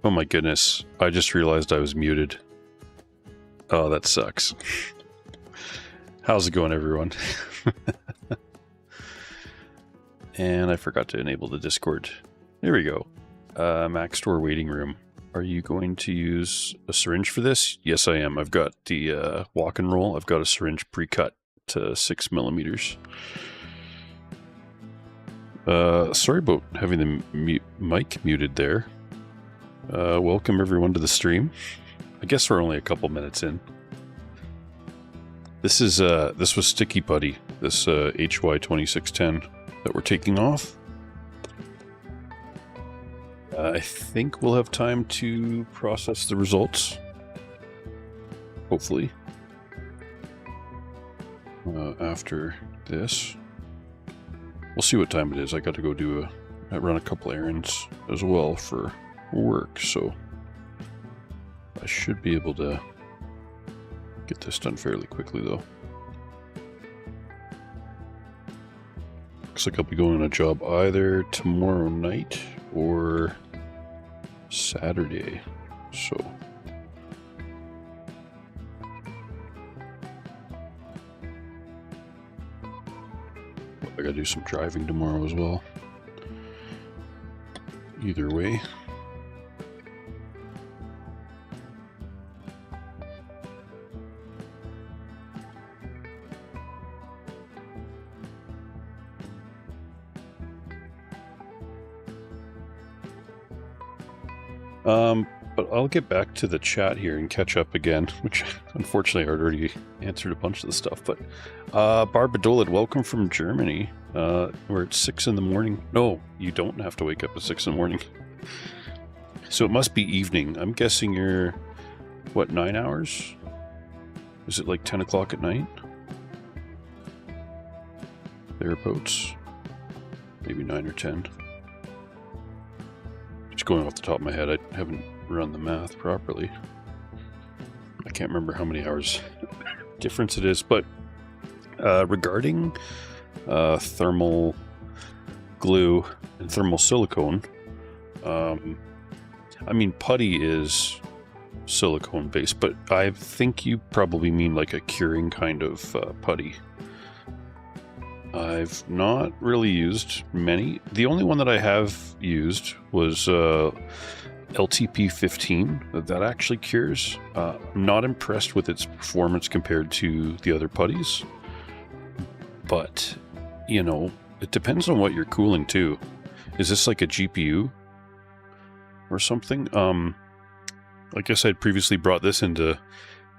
Oh my goodness, I just realized I was muted. Oh, that sucks. How's it going, everyone? And I forgot to enable the Discord. There we go. Maxtor waiting room. Are you going to use a syringe for this? Yes, I am. I've got the walk and roll. I've got a syringe pre-cut to 6 millimeters. Sorry about having the mic muted there. Welcome everyone to the stream. I guess we're only a couple minutes in. This was Sticky Putty, this HY2610 that we're taking off. I think we'll have time to process the results. Hopefully. After this. We'll see what time it is. I got to go run a couple errands as well for work, so I should be able to get this done fairly quickly though. Looks like I'll be going on a job either tomorrow night or Saturday, so I gotta do some driving tomorrow as well. Either way. But I'll get back to the chat here and catch up again, which unfortunately I already answered a bunch of the stuff. But Barbadolid, welcome from Germany. We're at 6 in the morning. No, you don't have to wake up at 6 in the morning. So it must be evening. I'm guessing you're, what, 9 hours? Is it like 10 o'clock at night? Thereabouts. Maybe 9 or 10. Just going off the top of my head, I haven't run the math properly. I can't remember how many hours difference it is, but regarding thermal glue and thermal silicone, I mean, putty is silicone based, but I think you probably mean like a curing kind of putty. I've not really used many. The only one that I have used was LTP-15. That actually cures. I'm not impressed with its performance compared to the other putties. But, you know, it depends on what you're cooling too. Is this like a GPU or something? I guess I'd previously brought this into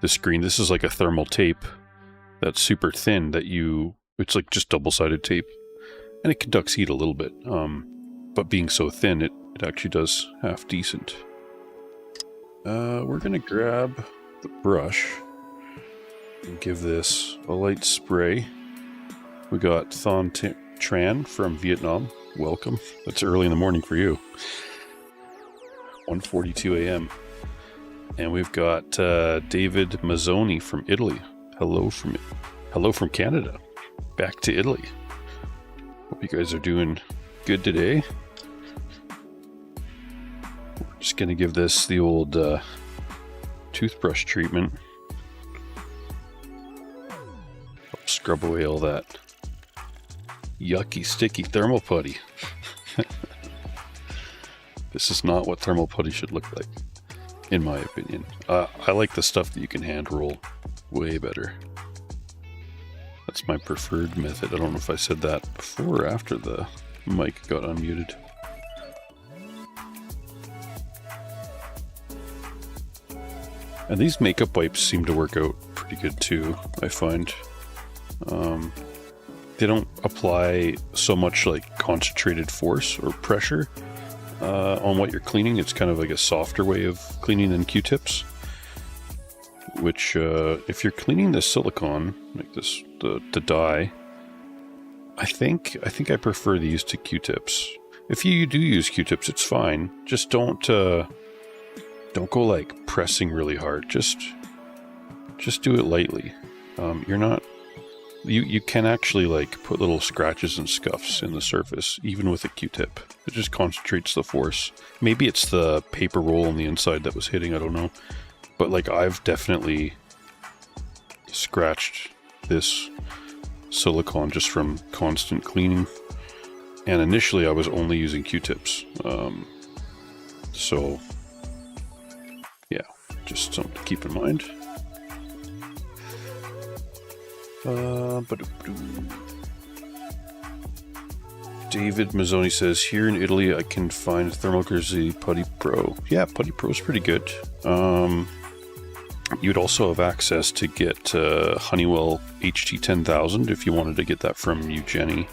the screen. This is like a thermal tape that's super thin that it's like just double-sided tape, and it conducts heat a little bit, but being so thin, it actually does half decent. We're gonna grab the brush and give this a light spray. We got Thon Tran from Vietnam. Welcome. It's early in the morning for you. 1:42 a.m. And we've got David Mazzoni from Italy. Hello from Canada. Back to Italy. Hope you guys are doing good today. We're just going to give this the old toothbrush treatment. Scrub away all that yucky, sticky thermal putty. This is not what thermal putty should look like, in my opinion. I like the stuff that you can hand roll way better. That's my preferred method. I don't know if I said that before or after the mic got unmuted. And these makeup wipes seem to work out pretty good too, I find. They don't apply so much like concentrated force or pressure on what you're cleaning. It's kind of like a softer way of cleaning than Q-tips. Which, if you're cleaning the silicone, like this, the dye, I think I prefer these to Q-tips. If you do use Q-tips, it's fine. Just don't go like pressing really hard. Just do it lightly. You're not You can actually like put little scratches and scuffs in the surface, even with a Q-tip. It just concentrates the force. Maybe it's the paper roll on the inside that was hitting, I don't know. But like I've definitely scratched this silicone just from constant cleaning. And initially I was only using Q-tips. So yeah, just something to keep in mind. David Mazzoni says, here in Italy I can find Thermal Putty Pro. Yeah, Putty Pro is pretty good. You'd also have access to get Honeywell HT10000 if you wanted to get that from Eugenie.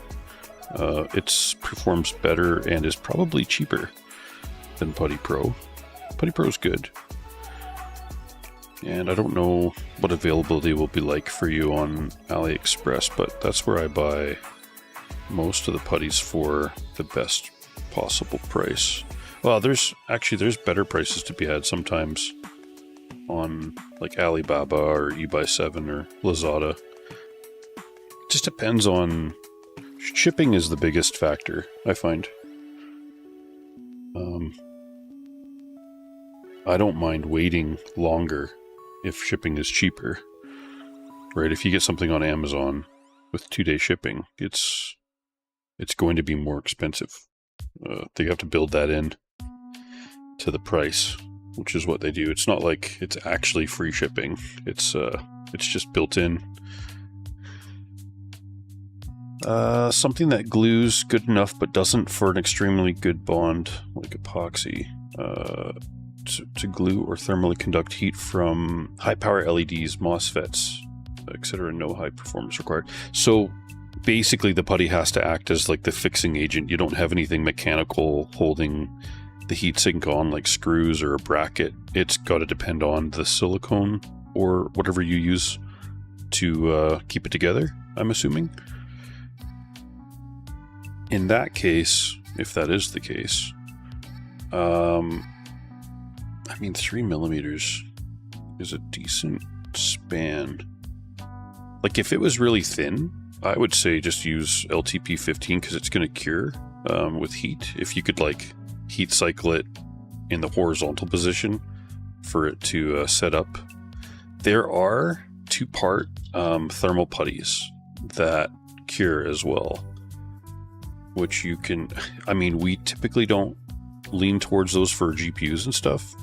It performs better and is probably cheaper than Putty Pro. Putty Pro is good. And I don't know what availability will be like for you on AliExpress, but that's where I buy most of the putties for the best possible price. Well, there's better prices to be had sometimes on like Alibaba or eBuy7 or Lazada. It just depends on... Shipping is the biggest factor, I find. I don't mind waiting longer if shipping is cheaper, right? If you get something on Amazon with 2-day shipping, it's going to be more expensive. They have to build that in to the price, which is what they do. It's not like it's actually free shipping. It's just built in. Something that glues good enough but doesn't for an extremely good bond, like epoxy. To glue or thermally conduct heat from high power LEDs, MOSFETs, etc. No high performance required. So basically the putty has to act as like the fixing agent. You don't have anything mechanical holding the heat sink on like screws or a bracket. It's got to depend on the silicone or whatever you use to keep it together, I'm assuming. In that case, if that is the case, I mean, 3mm is a decent span. Like, if it was really thin, I would say just use LTP15 because it's going to cure with heat. If you could, like, heat cycle it in the horizontal position for it to set up. There are 2-part thermal putties that cure as well, which you can... I mean, we typically don't lean towards those for GPUs and stuff.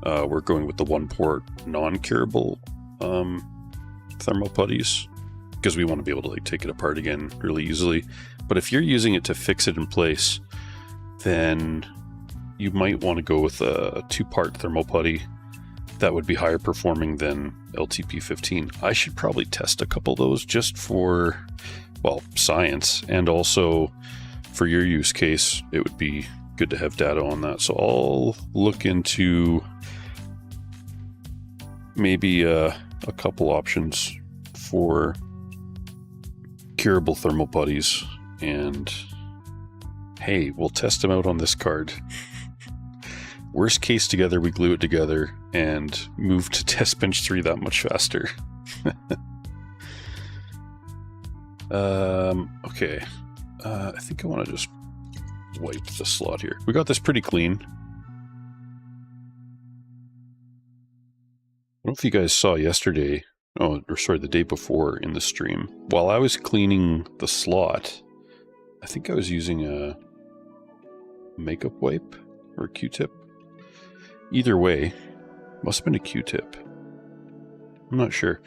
We're going with the 1-port non-curable thermal putties because we want to be able to like take it apart again really easily. But if you're using it to fix it in place, then you might want to go with a 2-part thermal putty that would be higher performing than LTP15. I should probably test a couple of those just for, well, science, and also for your use case. It would be good to have data on that. So I'll look into maybe a couple options for curable thermal putties, and hey, we'll test them out on this card. Worst case, together we glue it together and move to test bench 3 that much faster. Okay. I think I want to just wipe the slot here. We got this pretty clean. I don't know if you guys saw yesterday, or sorry, the day before in the stream. While I was cleaning the slot, I think I was using a makeup wipe or a Q-tip. Either way, must have been a Q-tip. I'm not sure.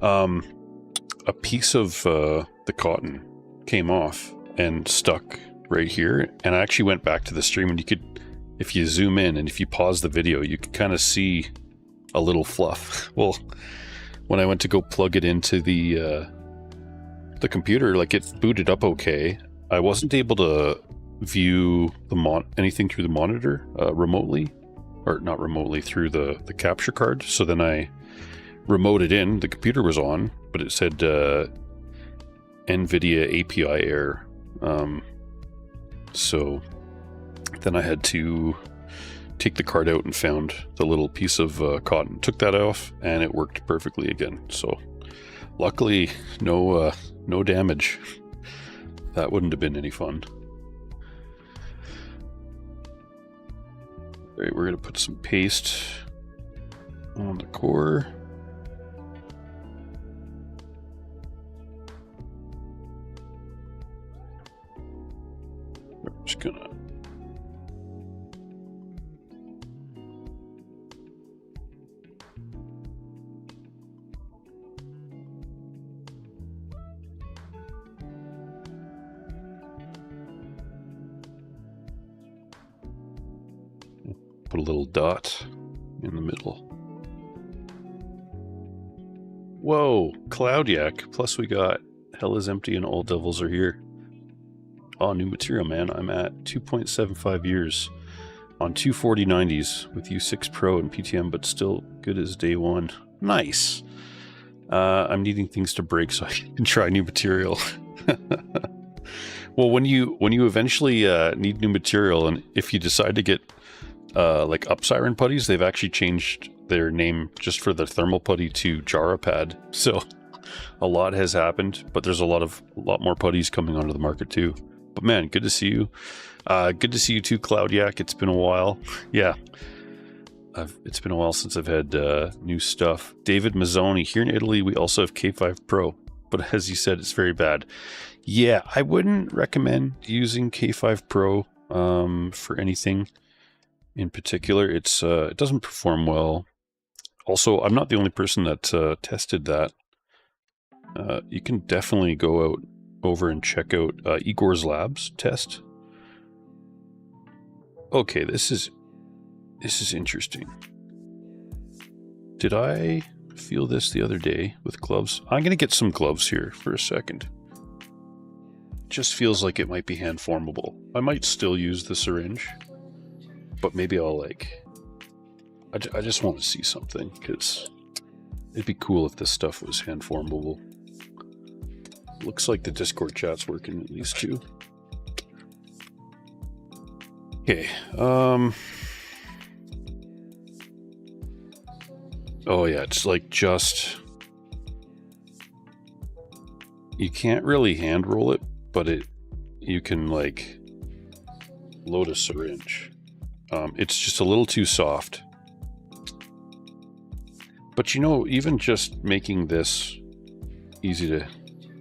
A piece of the cotton came off and stuck right here, and I actually went back to the stream, and you could, if you zoom in and if you pause the video, you could kind of see a little fluff. Well, when I went to go plug it into the computer, like, it booted up okay. I wasn't able to view the anything through the monitor remotely, or not remotely, through the capture card. So then I remoted in. The computer was on, but it said NVIDIA API error. So then I had to take the card out and found the little piece of cotton. Took that off, and it worked perfectly again. So Luckily, no damage. That wouldn't have been any fun. All right, we're gonna put some paste on the core. We're just gonna put a little dot in the middle. Whoa, Cloud Yak. Plus we got Hell is Empty and All Devils Are Here. Oh, new material, man. I'm at 2.75 years on 24090s with U6 Pro and PTM, but still good as day one. Nice. I'm needing things to break so I can try new material. Well, when you eventually need new material, and if you decide to get like Up Siren putties, they've actually changed their name just for the thermal putty to Jarapad. So a lot has happened, but there's a lot more putties coming onto the market too. But man, good to see you. Good to see you too, Cloud Yak. It's been a while. Yeah, it's been a while since I've had new stuff. David Mazzoni, here in Italy, we also have K5 Pro, but as you said, it's very bad. Yeah, I wouldn't recommend using K5 Pro for anything in particular. It doesn't perform well. Also, I'm not the only person that tested that. You can definitely go over and check out Igor's Labs test. Okay, this is interesting. Did I feel this the other day with gloves? I'm gonna get some gloves here for a second. Just feels like it might be hand formable. I might still use the syringe, but maybe I'll I just want to see something, because it'd be cool if this stuff was hand formable. Looks like the Discord chat's working at least too. Okay, oh yeah, it's like just, you can't really hand roll it, but you can like load a syringe. It's just a little too soft. But you know, even just making this easy to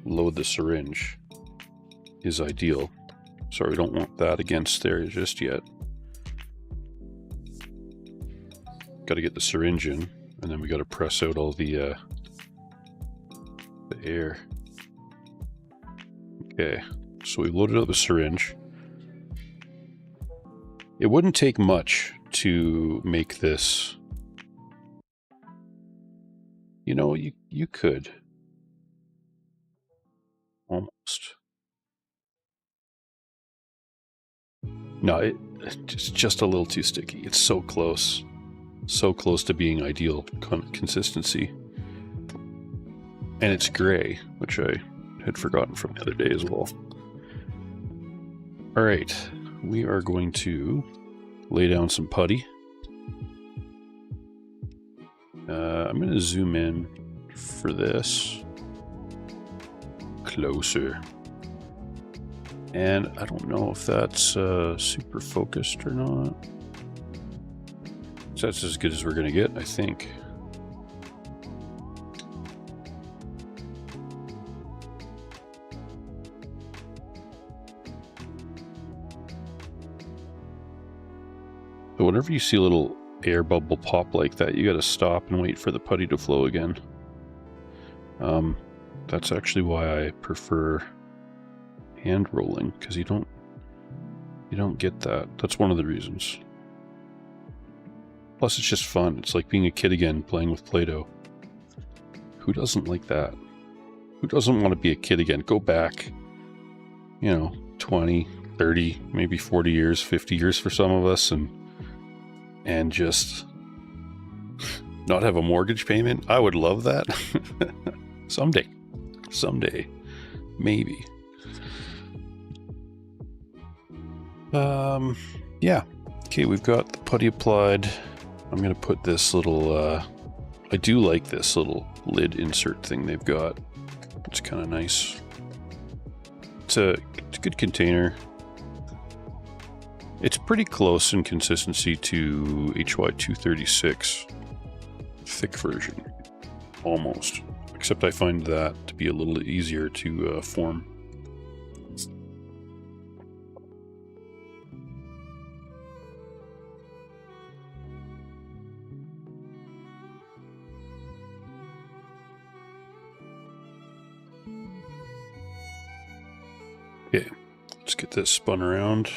load the syringe is ideal. Sorry, we don't want that against there just yet. Got to get the syringe in, and then we got to press out all the air. Okay, so we loaded up the syringe. It wouldn't take much to make this. You know, you could. Almost. No, it's just a little too sticky. It's so close. So close to being ideal consistency. And it's gray, which I had forgotten from the other day as well. All right, we are going to lay down some putty. I'm going to zoom in for this. Closer. And I don't know if that's super focused or not. So that's as good as we're going to get, I think. So whenever you see a little air bubble pop like that, you got to stop and wait for the putty to flow again. That's actually why I prefer hand rolling, because you don't get that. That's one of the reasons. Plus, it's just fun. It's like being a kid again, playing with Play-Doh. Who doesn't like that? Who doesn't want to be a kid again? Go back, 20, 30, maybe 40 years, 50 years for some of us, and just not have a mortgage payment. I would love that. Someday, maybe. Yeah. Okay, we've got the putty applied. I'm gonna put this little, I do like this little lid insert thing they've got. It's kind of nice. It's a good container. It's pretty close in consistency to HY236 thick version, almost. Except I find that to be a little easier to form. Okay, let's get this spun around.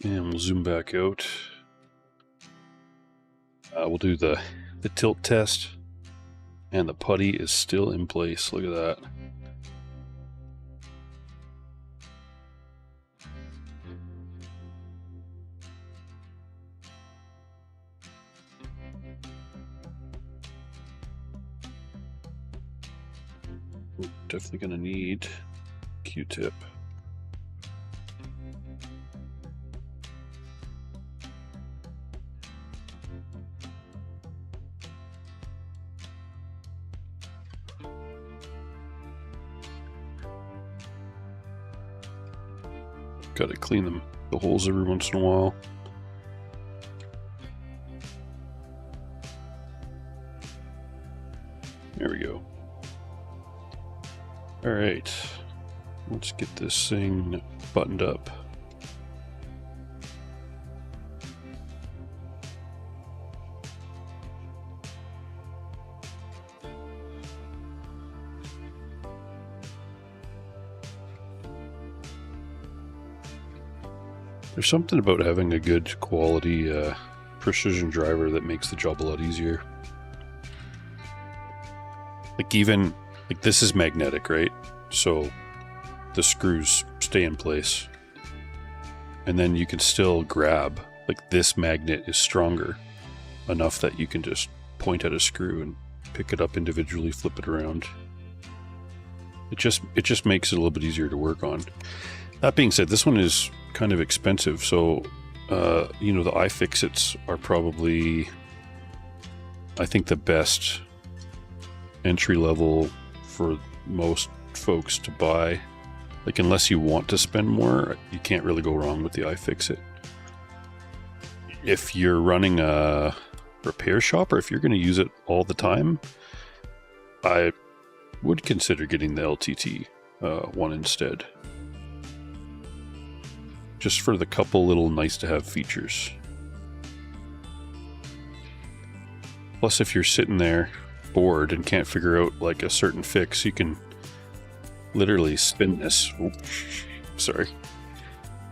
And we'll zoom back out. We'll do the tilt test. And the putty is still in place. Look at that. We're definitely going to need Q-tip. Got to clean the holes every once in a while. There we go. All right, let's get this thing buttoned up. There's something about having a good quality precision driver that makes the job a lot easier. Like this is magnetic, right? So the screws stay in place. And then you can still grab, like this magnet is stronger enough that you can just point at a screw and pick it up individually, flip it around. It just makes it a little bit easier to work on. That being said, this one is kind of expensive, so you know, the iFixits are probably, I think, the best entry level for most folks to buy. Like, unless you want to spend more, you can't really go wrong with the iFixit. If you're running a repair shop, or if you're going to use it all the time, I would consider getting the LTT one instead. Just for the couple little nice to have features. Plus, if you're sitting there bored and can't figure out like a certain fix, you can literally spin this. Oh, sorry.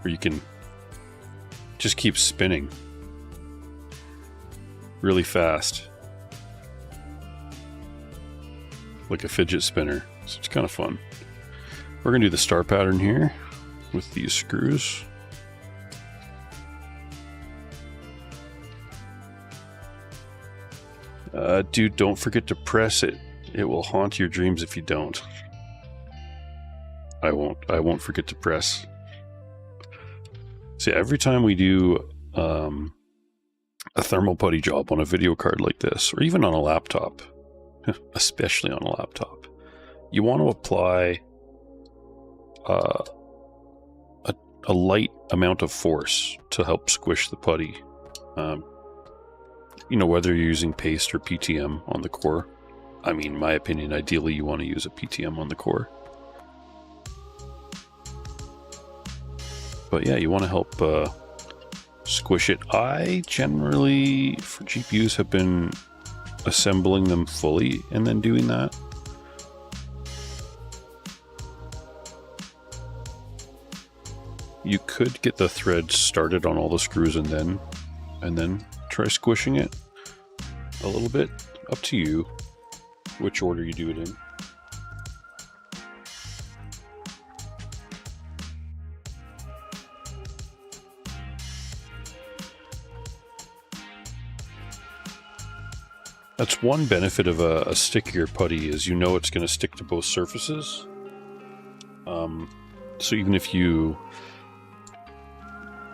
Or you can just keep spinning really fast, like a fidget spinner. So it's kind of fun. We're gonna do the star pattern here with these screws. Dude, don't forget to press it. It will haunt your dreams if you don't. I won't forget to press. See, every time we do a thermal putty job on a video card like this, or even on a laptop, especially on a laptop, you want to apply a light amount of force to help squish the putty. You know, whether you're using paste or PTM on the core. I mean, in my opinion, ideally you want to use a PTM on the core. But yeah, you want to help squish it. I generally, for GPUs, have been assembling them fully and then doing that. You could get the thread started on all the screws and then try squishing it a little bit. Up to you which order you do it in. That's one benefit of a stickier putty, is you know it's going to stick to both surfaces. So even if you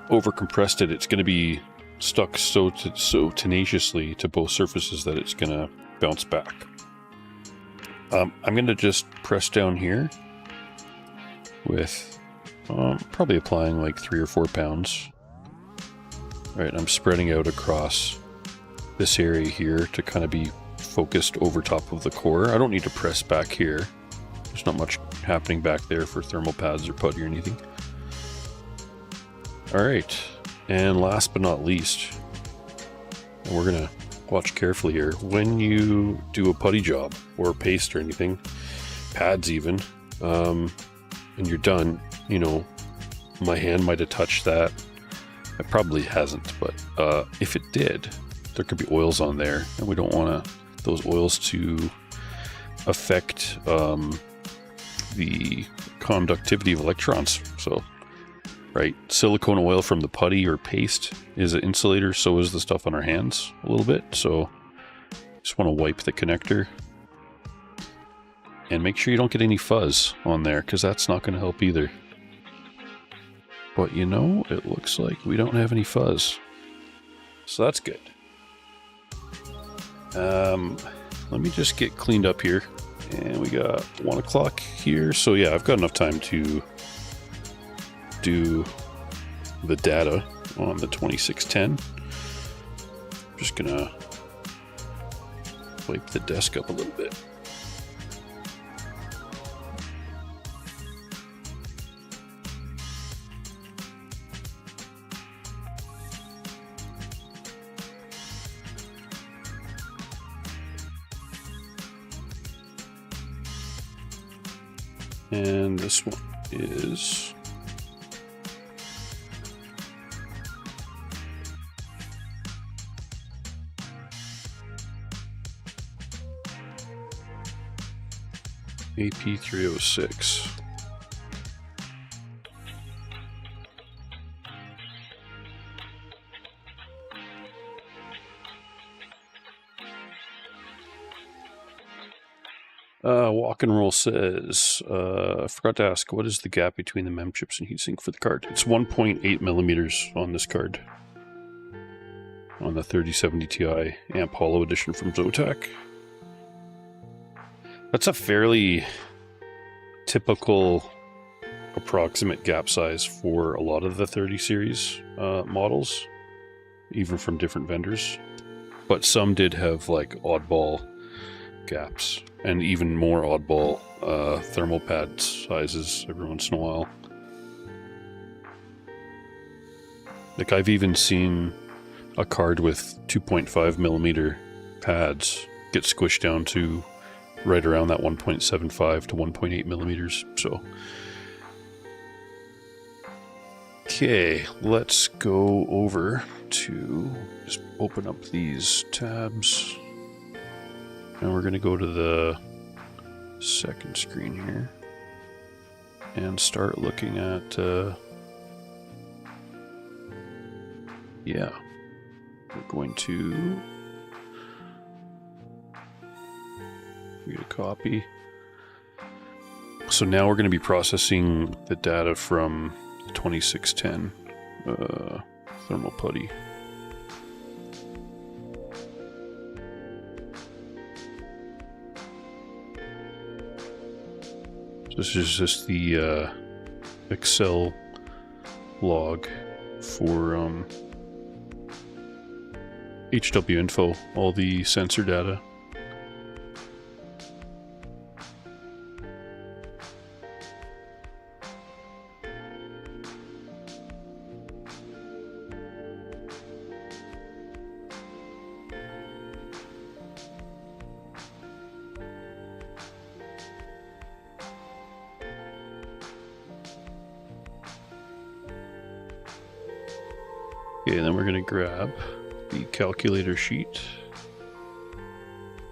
overcompressed it, it's going to be stuck so tenaciously to both surfaces that it's gonna bounce back. I'm gonna just press down here with probably applying like 3 or 4 pounds. All right, I'm spreading out across this area here to kind of be focused over top of the core. I don't need to press back here. There's not much happening back there for thermal pads or putty or anything. All right, and last but not least, and we're gonna watch carefully here. When you do a putty job or paste or anything, pads even, and you're done, you know, my hand might have touched that. It probably hasn't, but if it did, there could be oils on there, and we don't want those oils to affect the conductivity of electrons. So, right, silicone oil from the putty or paste is an insulator, so is the stuff on our hands a little bit. So just want to wipe the connector and make sure you don't get any fuzz on there, because that's not going to help either. But you know, it looks like we don't have any fuzz, so that's good. Let me just get cleaned up here, and we got 1 o'clock here, so yeah, I've got enough time to do the data on the 2610. I'm just gonna wipe the desk up a little bit. And this one is AP-306. Walk and Roll says, I forgot to ask, what is the gap between the mem chips and heatsink for the card? It's 1.8 millimeters on this card, on the 3070 Ti Amp Hollow Edition from Zotac. That's a fairly typical approximate gap size for a lot of the 30 series models, even from different vendors. But some did have like oddball gaps, and even more oddball thermal pad sizes every once in a while. Like, I've even seen a card with 2.5 millimeter pads get squished down to right around that 1.75 to 1.8 millimeters. So, okay, let's go over to just open up these tabs. And we're going to go to the second screen here and start looking at, yeah, we're going to create a copy. So now we're going to be processing the data from 2610 Thermal Putty. This is just the Excel log for HW info, all the sensor data. Okay, then we're going to grab the calculator sheet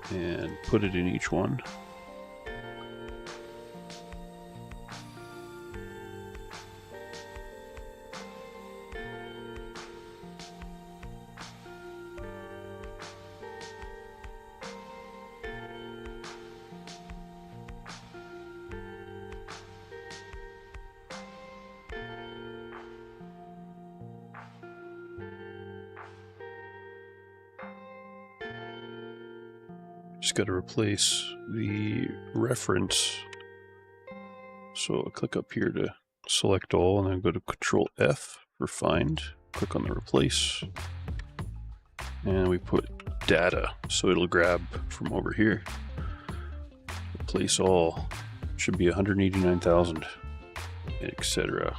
and put it in each one. Just got to replace the reference. So I'll click up here to select all, and then go to Control F for find. Click on the replace, and we put data, so it'll grab from over here. Replace all. Should be 189,000, etc.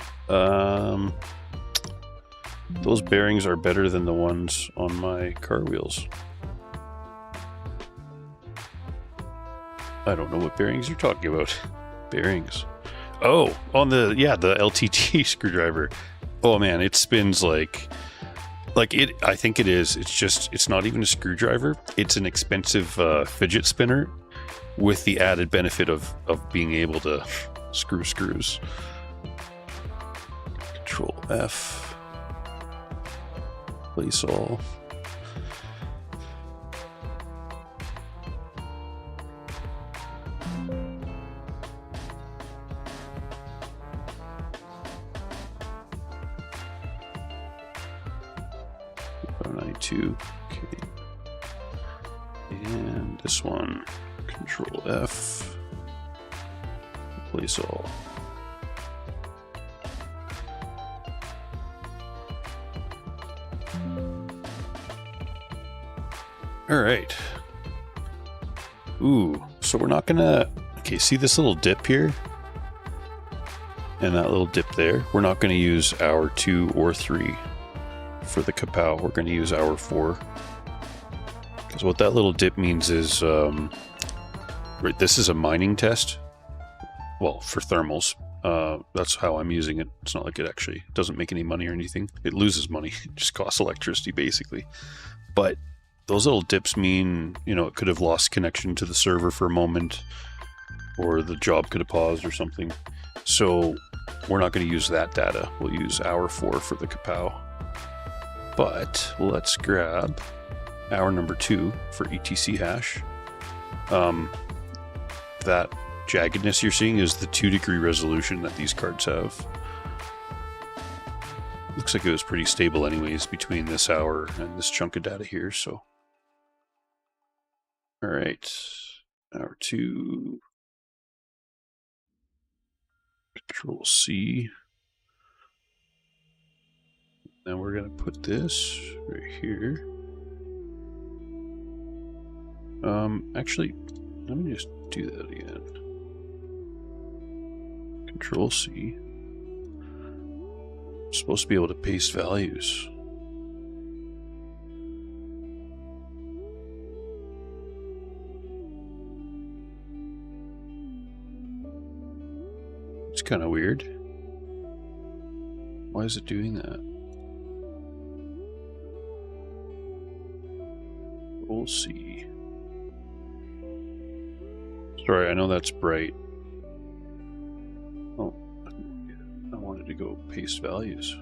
Those bearings are better than the ones on my car wheels. I don't know what bearings you're talking about. Bearings. Oh, on the LTT screwdriver. Oh man, it spins like it. I think it is. It's not even a screwdriver. It's an expensive fidget spinner with the added benefit of being able to screw screws. Control F. Place all. Okay, and this one, Control F, replace all. All right. Ooh, so we're not gonna. Okay, see this little dip here, and that little dip there. We're not gonna use hour 2 or 3. For the kapow, we're going to use hour 4, because what that little dip means is right, this is a mining test, well, for thermals. That's how I'm using it. It's not like it actually doesn't make any money or anything. It loses money. It just costs electricity basically. But those little dips mean, you know, it could have lost connection to the server for a moment, or the job could have paused or something. So we're not going to use that data. We'll use hour 4 for the kapow. But let's grab hour number 2 for etc hash. That jaggedness you're seeing is the 2-degree resolution that these cards have. Looks like it was pretty stable anyways between this hour and this chunk of data here, so. All right, hour 2, Control C. Now we're going to put this right here. Actually, let me just do that again. Control C. I'm supposed to be able to paste values. It's kind of weird. Why is it doing that? We'll see. Sorry, I know that's bright. Oh, I wanted to go paste values.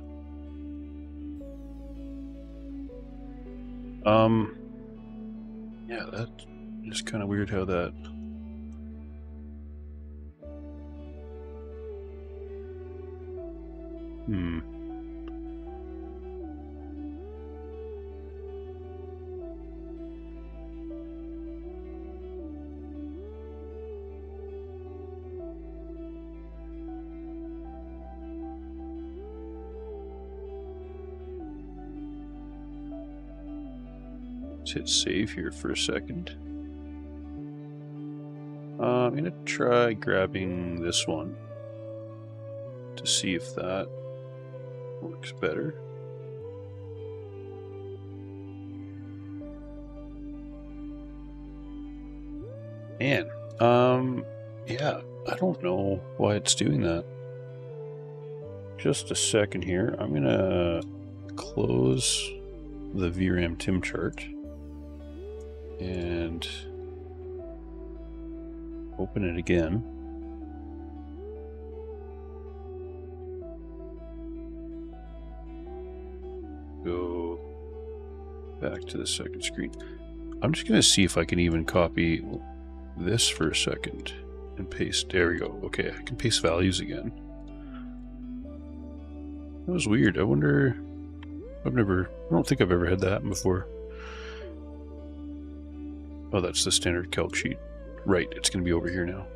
Yeah, that is kind of weird how that. Let's hit save here for a second. I'm going to try grabbing this one to see if that works better. Man, yeah, I don't know why it's doing that. Just a second here. I'm going to close the VRAM TIM chart and open it again. Go back to the second screen. I'm just going to see if I can even copy this for a second and paste. There we go. Okay, I can paste values again. That was weird. I wonder. I don't think I've ever had that happen before. Oh, that's the standard calc sheet. Right, it's going to be over here now.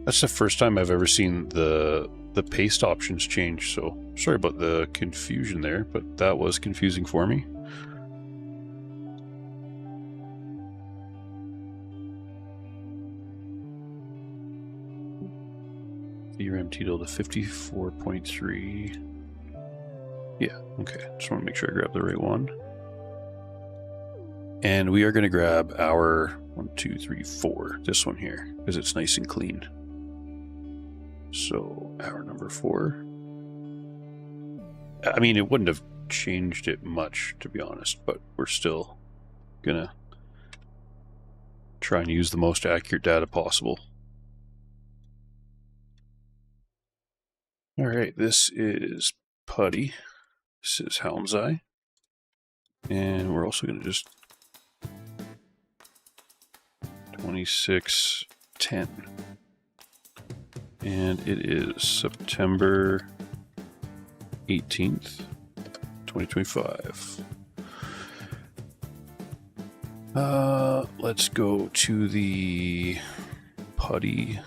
That's the first time I've ever seen the paste options change, so sorry about the confusion there, but that was confusing for me. VRAM TDL to 54.3. Yeah, okay. Just want to make sure I grab the right one. And we are going to grab our 1, 2, 3, 4. This one here, because it's nice and clean. So, our number 4. I mean, it wouldn't have changed it much, to be honest, but we're still gonna try and use the most accurate data possible. Alright, this is Putty. This is Hound's Eye. And we're also gonna just 2610. And it is September 18th, 2025. Let's go to the Putty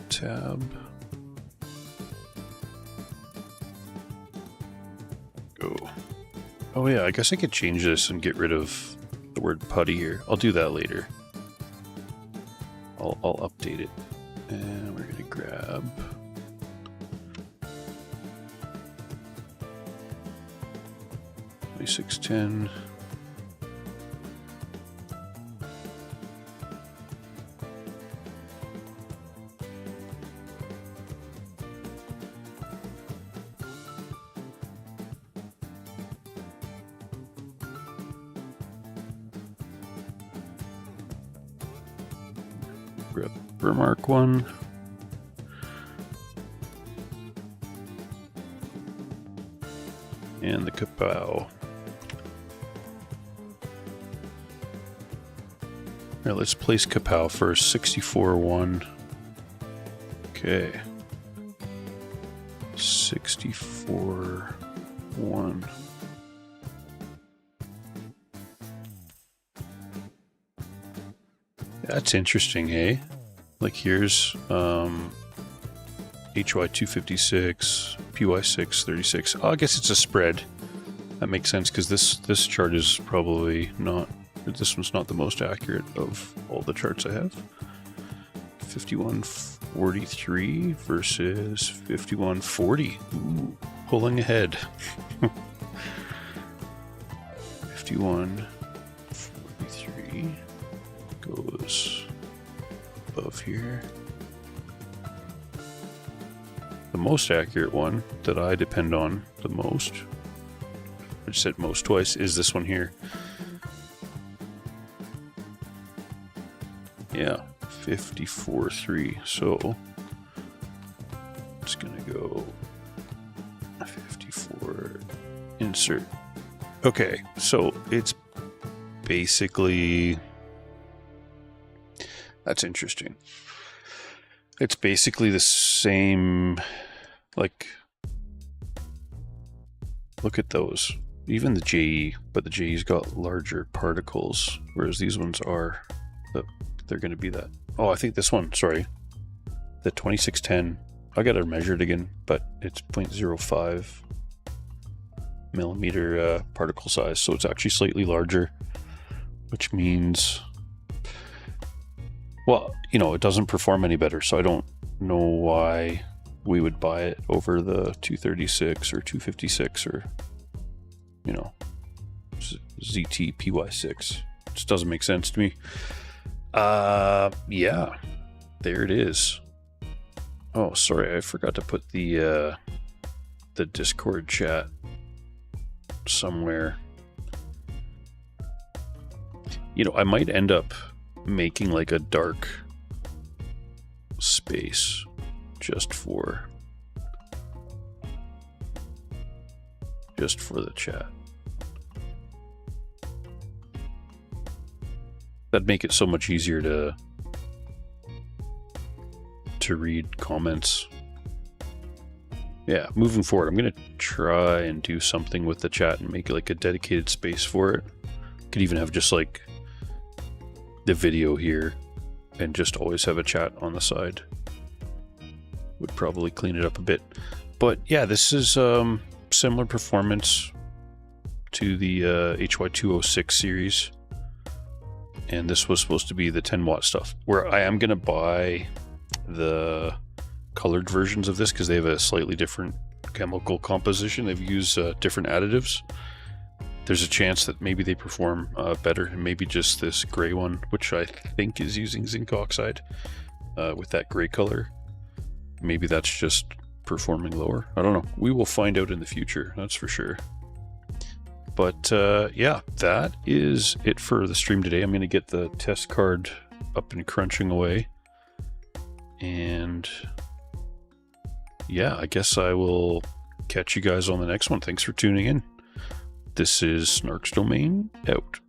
tab. Go. Oh yeah, I guess I could change this and get rid of the word putty here. I'll do that later. I'll update it. And we're gonna grab $26.10. Grab Mark one. And the Kapow. All right, let's place Kapow first. 64.1. Okay. 64.1. That's interesting, hey? Like here's HY256, PY636. Oh, I guess it's a spread. That makes sense because this chart is probably not. This one's not the most accurate of all the charts I have. 5143 versus 5140. Ooh, pulling ahead. 5143 goes above here. The most accurate one that I depend on the most, I just said most twice, is this one here. Yeah, 54.3. So it's gonna go 54, insert. Okay, so it's basically, that's interesting. It's basically the same, like, look at those. Even the JE, but the JE's got larger particles, whereas these ones are, they're going to be that. Oh, I think this one, sorry, the 2610, I got it measured again, but it's 0.05 millimeter particle size, so it's actually slightly larger, which means, well, you know, it doesn't perform any better, so I don't know why we would buy it over the 236 or 256 or, you know, ZT PY6. It just doesn't make sense to me. Yeah, there it is. Oh, sorry, I forgot to put the Discord chat somewhere. You know, I might end up making like a dark space just for the chat. That'd make it so much easier to read comments. Yeah, moving forward, I'm gonna try and do something with the chat and make it like a dedicated space for it. could even have just like the video here and just always have a chat on the side. Would probably clean it up a bit. But yeah, this is similar performance to the HY-206 series. And this was supposed to be the 10 watt stuff. Where I am going to buy the colored versions of this because they have a slightly different chemical composition. They've used different additives. There's a chance that maybe they perform better, and maybe just this gray one, which I think is using zinc oxide with that gray color. Maybe that's just performing lower. I don't know. We will find out in the future, that's for sure. But yeah, that is it for the stream today. I'm going to get the test card up and crunching away. And yeah, I guess I will catch you guys on the next one. Thanks for tuning in. This is Snark's Domain, out.